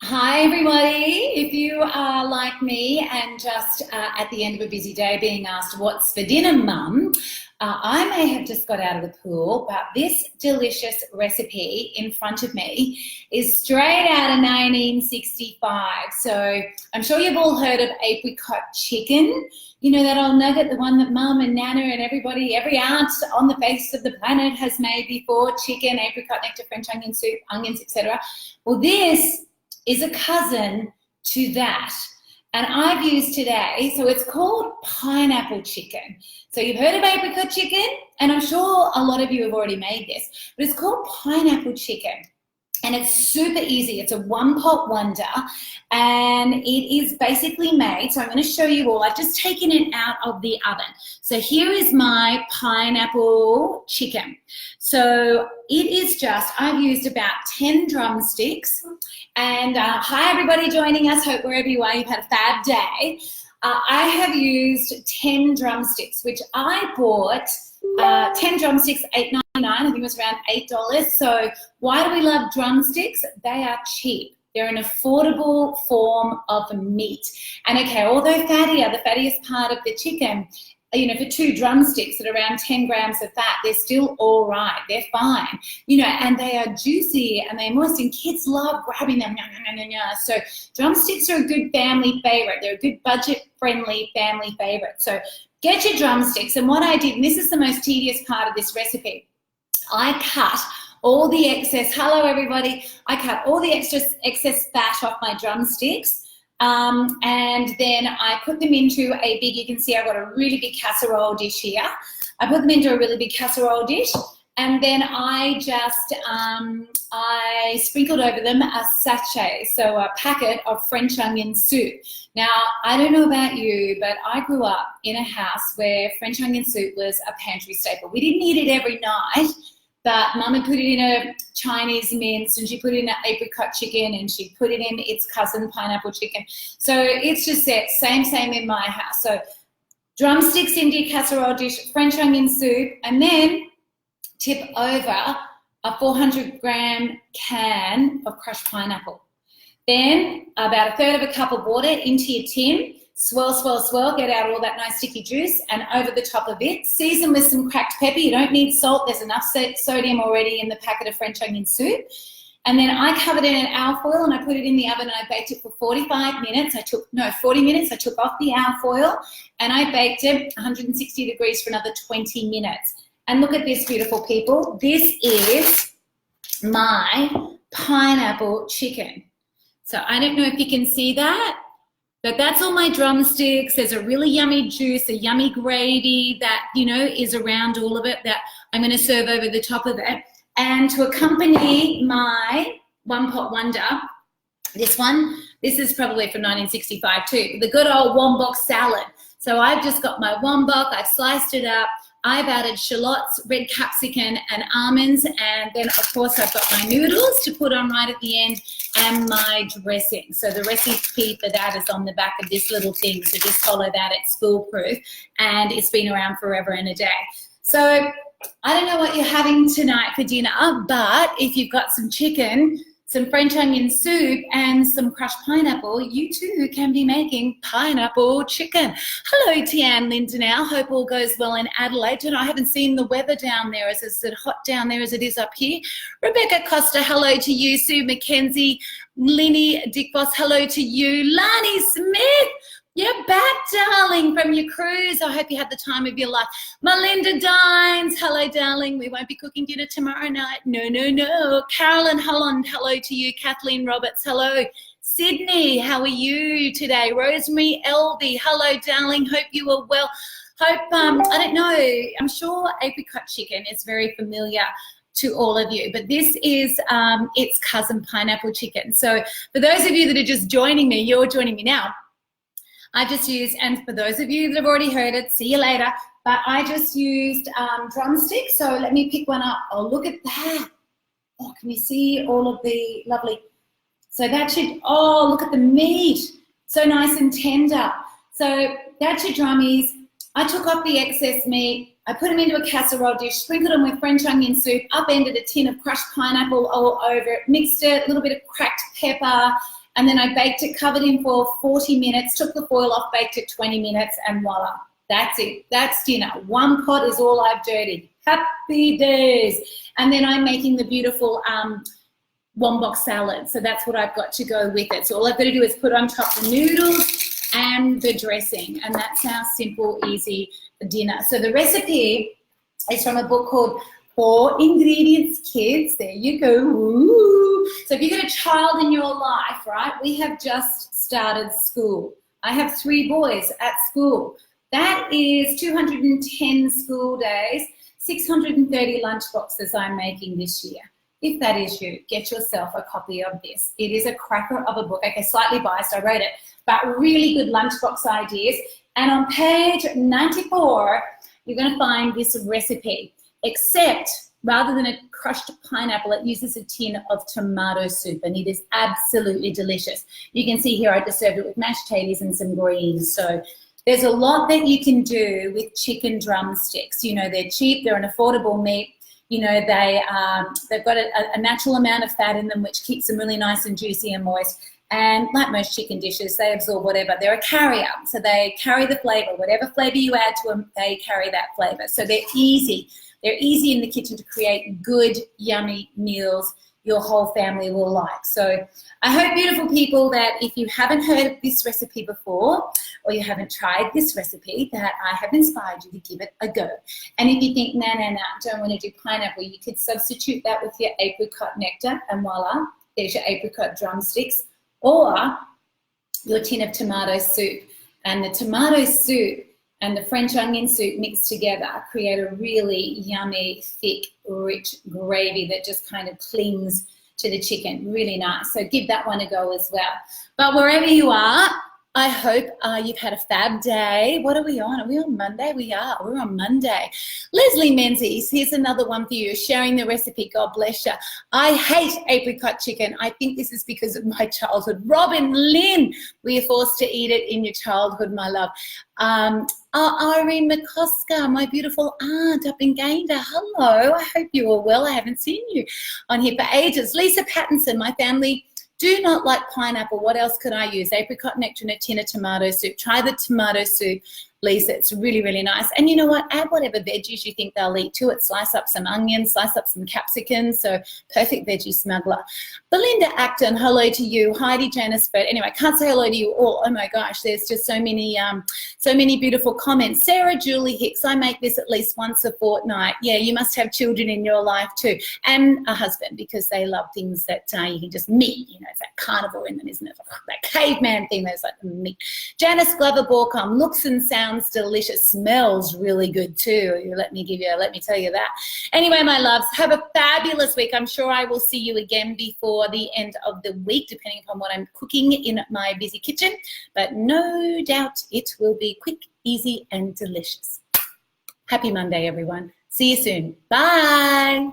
Hi everybody. If you are like me and just at the end of a busy day being asked what's for dinner, mum, I may have just got out of the pool, but this delicious recipe in front of me is straight out of 1965. So I'm sure you've all heard of Apricot Chicken. You know, that old nugget, the one that mum and nana and everybody, every aunt on the face of the planet has made before: chicken, apricot nectar, French onion soup, onions, etc. Well, this is a cousin to that. And I've used today, so it's called pineapple chicken. So you've heard of apricot chicken, and I'm sure a lot of you have already made this, but it's called pineapple chicken. And it's super easy. It's a one-pot wonder, and it is basically made, so I'm going to show you all. I've just taken it out of the oven. So here is my pineapple chicken. So it is just, I've used about 10 drumsticks. And hi everybody joining us. Hope wherever you are, you've had a fab day. I have used 10 drumsticks, which I bought 10 drumsticks, $8.99. I think it was around $8. So why do we love drumsticks? They are cheap. They're an affordable form of meat. And okay, although fatty are the fattiest part of the chicken, you know, for 2 drumsticks at around 10 grams of fat, they're still all right. They're fine, you know, and they are juicy and they're moist, and kids love grabbing them. So drumsticks are a good family favorite. They're a good budget-friendly family favorite. So get your drumsticks. And what I did, and this is the most tedious part of this recipe, I cut all the excess, hello everybody, I cut all the excess fat off my drumsticks. And then I put them into a big, you can see I've got a really big casserole dish here. I put them into a really big casserole dish, and then I just, I sprinkled over them a sachet, so a packet of French onion soup. Now, I don't know about you, but I grew up in a house where French onion soup was a pantry staple. We didn't eat it every night, but mum had put it in a Chinese mince, and she put it in an apricot chicken, and she put it in its cousin pineapple chicken. So it's just set, same in my house. So drumsticks into your casserole dish, French onion soup, and then tip over a 400-gram can of crushed pineapple. Then about 1/3 of a cup of water into your tin. Swirl, get out all that nice sticky juice, and over the top of it, season with some cracked pepper. You don't need salt. There's enough sodium already in the packet of French onion soup. And then I covered it in alfoil, and I put it in the oven, and I baked it for 45 minutes. 40 minutes. I took off the alfoil, and I baked it 160 degrees for another 20 minutes. And look at this, beautiful people. This is my pineapple chicken. So I don't know if you can see that, but that's all my drumsticks. There's a really yummy juice, a yummy gravy that, you know, is around all of it that I'm going to serve over the top of it. And to accompany my one-pot wonder, this is probably from 1965 too, the good old wombok salad. So I've just got my wombok, I've sliced it up, I've added shallots, red capsicum, and almonds, and then of course I've got my noodles to put on right at the end, and my dressing. So the recipe for that is on the back of this little thing, so just follow that, it's foolproof, and it's been around forever and a day. So I don't know what you're having tonight for dinner, but if you've got some chicken, some French onion soup, and some crushed pineapple, you too can be making pineapple chicken. Hello, Tian Lindenau. Hope all goes well in Adelaide. And I haven't seen the weather down there. Is it hot down there as it is up here? Rebecca Costa, hello to you. Sue McKenzie, Linny Dickboss, hello to you. Lani Smith, you're back, darling, from your cruise. I hope you had the time of your life. Melinda Dines, hello, darling. We won't be cooking dinner tomorrow night. No. Carolyn Holland, hello to you. Kathleen Roberts, hello. Sydney, how are you today? Rosemary Elvie, hello, darling. Hope you are well. Hope, I don't know, I'm sure apricot chicken is very familiar to all of you, but this is its cousin, pineapple chicken. So for those of you that are just joining me, you're joining me now. I just used, and for those of you that have already heard it, see you later, but I just used drumsticks. So let me pick one up. Oh, look at that. Oh, can you see all of the lovely, so that should, oh, look at the meat. So nice and tender. So that's your drummies. I took off the excess meat. I put them into a casserole dish, sprinkled them with French onion soup, upended a tin of crushed pineapple all over it, mixed it, a little bit of cracked pepper, And then I baked it, covered in foil, 40 minutes, took the foil off, baked it 20 minutes, and voila. That's it. That's dinner. One pot is all I've dirtied. Happy days. And then I'm making the beautiful wombox salad. So that's what I've got to go with it. So all I've got to do is put on top the noodles and the dressing. And that's our simple, easy dinner. So the recipe is from a book called 4 Ingredients Kids. There you go. Ooh. So if you've got a child in your life, right, we have just started school. I have 3 boys at school. That is 210 school days, 630 lunch boxes I'm making this year. If that is you, get yourself a copy of this. It is a cracker of a book. Okay, slightly biased, I wrote it, but really good lunchbox ideas. And on page 94, you're going to find this recipe, except rather than a crushed pineapple, it uses a tin of tomato soup, and it is absolutely delicious. You can see here I just served it with mashed potatoes and some greens. So there's a lot that you can do with chicken drumsticks. You know, they're cheap, they're an affordable meat. You know, they've got a natural amount of fat in them, which keeps them really nice and juicy and moist. And like most chicken dishes, they absorb whatever. They're a carrier, so they carry the flavor. Whatever flavor you add to them, they carry that flavor. So they're easy. They're easy in the kitchen to create good, yummy meals your whole family will like. So I hope, beautiful people, that if you haven't heard of this recipe before, or you haven't tried this recipe, that I have inspired you to give it a go. And if you think, nah, don't want to do pineapple, you could substitute that with your apricot nectar, and voila, there's your apricot drumsticks, or your tin of tomato soup. And the tomato soup and the French onion soup mixed together create a really yummy, thick, rich gravy that just kind of clings to the chicken. Really nice. So give that one a go as well. But wherever you are, I hope you've had a fab day. What are we on? Are we on Monday? We are. We're on Monday. Leslie Menzies, here's another one for you, sharing the recipe. God bless you. I hate apricot chicken. I think this is because of my childhood. Robin Lynn, were you forced to eat it in your childhood, my love? Irene McCosker, my beautiful aunt up in Gayndah. Hello. I hope you are well. I haven't seen you on here for ages. Lisa Pattinson, my family do not like pineapple. What else could I use? Apricot nectar and a tin of tomato soup. Try the tomato soup, Lisa. It's really, really nice. And you know what? Add whatever veggies you think they'll eat to it. Slice up some onions, slice up some capsicums. So perfect veggie smuggler. Belinda Acton, hello to you. Heidi Janisford. Anyway, I can't say hello to you all. Oh my gosh, there's just so many beautiful comments. Sarah Julie Hicks, I make this at least once a fortnight. Yeah, you must have children in your life too. And a husband, because they love things that you can just meet. You know, it's that carnivore in them, isn't it? That caveman thing, there's like the meat. Janice Glover Borcom, looks and sounds delicious, smells really good too. Let me tell you that. Anyway, my loves, have a fabulous week. I'm sure I will see you again before the end of the week, depending upon what I'm cooking in my busy kitchen. But no doubt it will be quick, easy, and delicious. Happy Monday, everyone. See you soon. Bye.